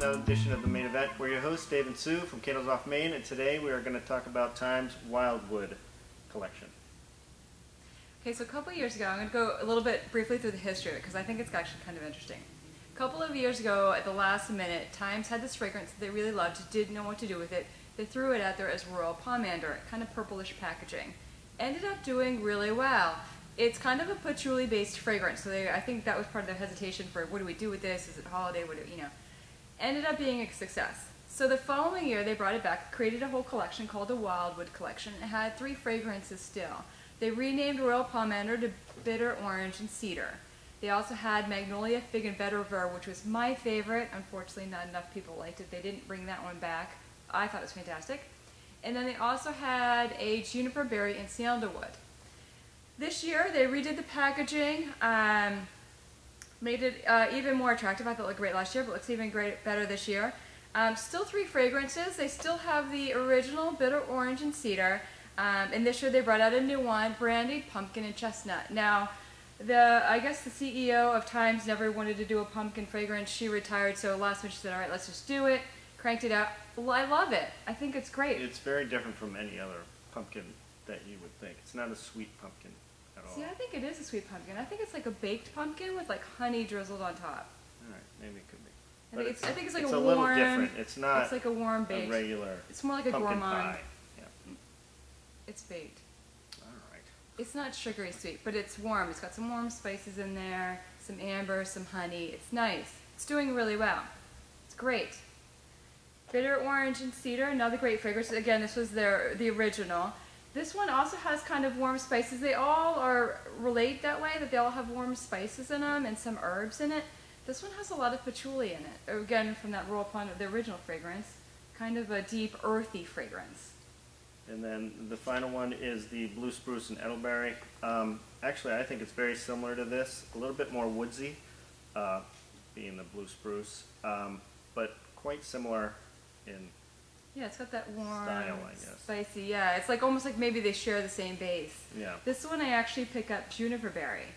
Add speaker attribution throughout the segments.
Speaker 1: another edition of The Main Event. We're your hosts, Dave and Sue from Candles Off Main, and today we are going to talk about Thymes Wildwood Collection.
Speaker 2: Okay, so a couple of years ago, I'm going to go a little bit briefly through the history of it because I think it's actually kind of interesting. A couple of years ago, at the last minute, Thymes had this fragrance that they really loved, didn't know what to do with it. They threw it out there as Royal Pomander, kind of purplish packaging. Ended up doing really well. It's kind of a patchouli-based fragrance, so I think that was part of their hesitation for what do we do with this? Is it holiday? What do, you know? Ended up being a success. So the following year, they brought it back, created a whole collection called the Wildwood Collection. It had 3 fragrances still. They renamed Royal Pomander to Bitter Orange and Cedar. They also had Magnolia, Fig, and Vetiver, which was my favorite. Unfortunately, not enough people liked it. They didn't bring that one back. I thought it was fantastic. And then they also had a Juniper Berry and Sandalwood. This year, they redid the packaging, made it even more attractive. I thought it looked great last year, but it looks even better this year. Still 3 fragrances. They still have the original Bitter Orange and Cedar. And this year they brought out a new one, Brandied, Pumpkin, and Chestnut. Now, I guess the CEO of Thymes never wanted to do a pumpkin fragrance. She retired, so last minute she said, all right, let's just do it. Cranked it out. Well, I love it. I think it's great.
Speaker 1: It's very different from any other pumpkin that you would think. It's not a sweet pumpkin at all.
Speaker 2: See, I think it is a sweet pumpkin. I think it's like a baked pumpkin with like honey drizzled on top.
Speaker 1: All right, maybe it could be.
Speaker 2: I think it's like
Speaker 1: it's
Speaker 2: a
Speaker 1: warm, little different. It's not.
Speaker 2: It's like a warm baked.
Speaker 1: A regular.
Speaker 2: It's more like a
Speaker 1: pumpkin
Speaker 2: gourmand.
Speaker 1: pie. Yeah.
Speaker 2: It's baked.
Speaker 1: All right.
Speaker 2: It's not sugary sweet, but it's warm. It's got some warm spices in there, some amber, some honey. It's nice. It's doing really well. It's great. Bitter Orange and Cedar, another great fragrance. Again, this was the original. This one also has kind of warm spices. They all relate that way, that they all have warm spices in them and some herbs in it. This one has a lot of patchouli in it. Again, from that Royal Pomander, the original fragrance. Kind of a deep, earthy fragrance.
Speaker 1: And then the final one is the Blue Spruce and Elderberry. Actually, I think it's very similar to this. A little bit more woodsy, being the Blue Spruce, but quite similar in
Speaker 2: yeah, it's got that warm,
Speaker 1: style, I guess.
Speaker 2: Spicy. Yeah, it's like almost like maybe they share the same base.
Speaker 1: Yeah.
Speaker 2: This one I actually pick up Juniper Berry.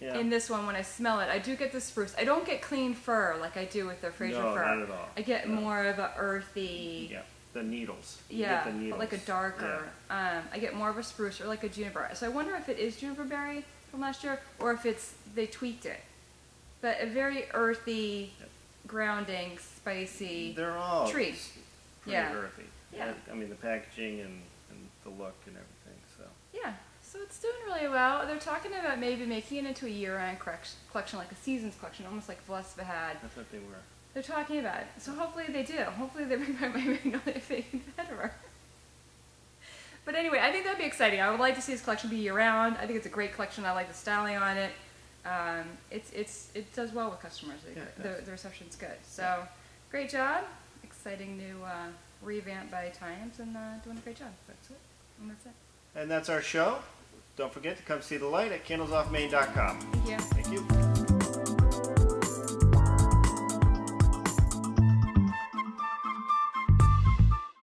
Speaker 1: Yeah.
Speaker 2: In this one, when I smell it, I do get the spruce. I don't get clean fir like I do with the Fraser fir.
Speaker 1: No, not at all.
Speaker 2: I get more of a earthy.
Speaker 1: Yeah, the needles.
Speaker 2: Yeah,
Speaker 1: the needles.
Speaker 2: but like a darker.
Speaker 1: Yeah.
Speaker 2: I get more of a spruce or like a juniper. So I wonder if it is Juniper Berry from last year or if they tweaked it. But a very earthy, grounding, spicy
Speaker 1: They're all
Speaker 2: tree.
Speaker 1: Pretty earthy.
Speaker 2: Yeah.
Speaker 1: I mean, the packaging and the look and everything. So.
Speaker 2: Yeah. So it's doing really well. They're talking about maybe making it into a year-round collection, like a season's collection, almost like Velespa had.
Speaker 1: I thought they were.
Speaker 2: They're talking about it. So hopefully they do. Hopefully they bring back my Magnolia, Fig, and Vetiver. But anyway, I think that'd be exciting. I would like to see this collection be year-round. I think it's a great collection. I like the styling on it. It does well with customers.
Speaker 1: Yeah,
Speaker 2: the reception's good. So great job. Exciting new revamp by Thymes and doing a great job.
Speaker 1: That's it.
Speaker 2: And that's it.
Speaker 1: And that's our show. Don't forget to come see the light at candlesoffmain.com.
Speaker 2: Thank you.
Speaker 1: Thank you.